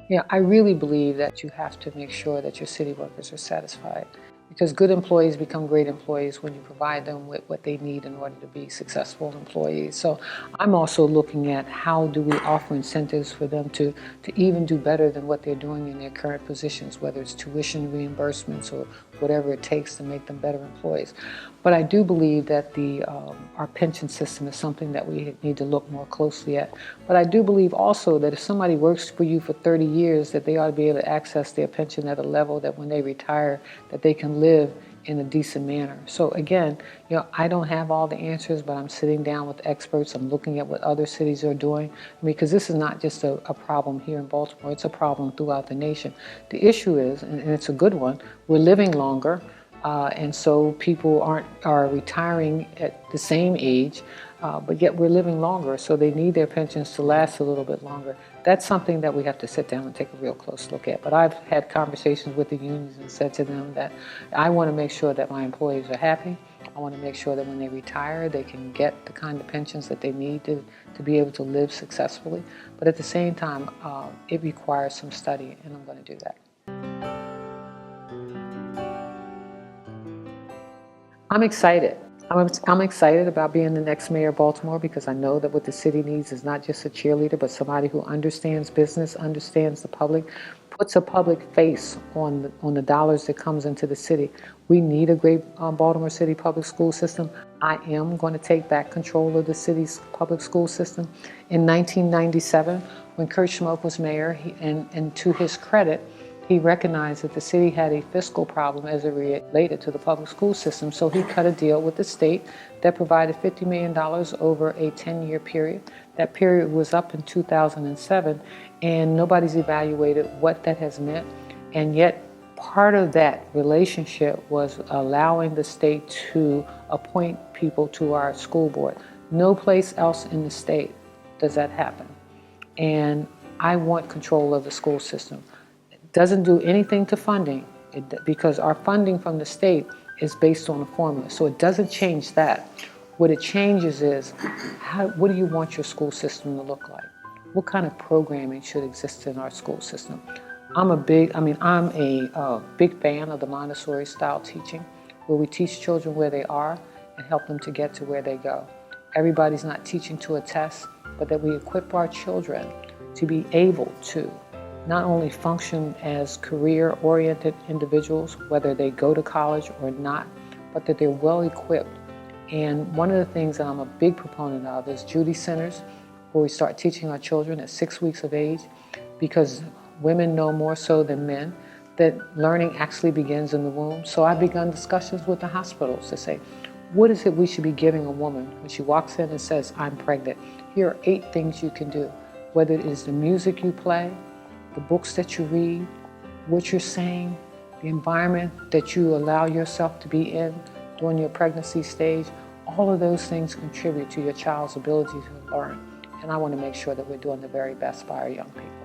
Yeah, I really believe that you have to make sure that your city workers are satisfied, because good employees become great employees when you provide them with what they need in order to be successful employees. So I'm also looking at how do we offer incentives for them to even do better than what they're doing in their current positions, whether it's tuition reimbursements or whatever it takes to make them better employees. But I do believe that our pension system is something that we need to look more closely at. But I do believe also that if somebody works for you for 30 years, that they ought to be able to access their pension at a level that when they retire, that they can live in a decent manner. So again, I don't have all the answers, but I'm sitting down with experts. I'm looking at what other cities are doing. Because this is not just a problem here in Baltimore, it's a problem throughout the nation. The issue is, and it's a good one, we're living longer. And so people are retiring at the same age, but yet we're living longer, so they need their pensions to last a little bit longer. That's something that we have to sit down and take a real close look at. But I've had conversations with the unions and said to them that I want to make sure that my employees are happy. I want to make sure that when they retire, they can get the kind of pensions that they need to be able to live successfully. But at the same time, it requires some study, and I'm going to do that. I'm excited. I'm excited about being the next mayor of Baltimore, because I know that what the city needs is not just a cheerleader, but somebody who understands business, understands the public, puts a public face on the dollars that comes into the city. We need a great Baltimore City public school system. I am going to take back control of the city's public school system. In 1997, when Kurt Schmoke was mayor, and to his credit, he recognized that the city had a fiscal problem as it related to the public school system, so he cut a deal with the state that provided $50 million over a 10-year period. That period was up in 2007, and nobody's evaluated what that has meant, and yet part of that relationship was allowing the state to appoint people to our school board. No place else in the state does that happen, and I want control of the school system. Doesn't do anything to funding, because our funding from the state is based on a formula, so it doesn't change that. What it changes is, what do you want your school system to look like? What kind of programming should exist in our school system? I'm a big fan of the Montessori style teaching, where we teach children where they are and help them to get to where they go. Everybody's not teaching to a test, but that we equip our children to be able to not only function as career-oriented individuals, whether they go to college or not, but that they're well equipped. And one of the things that I'm a big proponent of is Judy Centers, where we start teaching our children at 6 weeks of age, because women know more so than men that learning actually begins in the womb. So I've begun discussions with the hospitals to say, what is it we should be giving a woman when she walks in and says, I'm pregnant? Here are 8 things you can do, whether it is the music you play, the books that you read, what you're saying, the environment that you allow yourself to be in during your pregnancy stage. All of those things contribute to your child's ability to learn. And I want to make sure that we're doing the very best by our young people.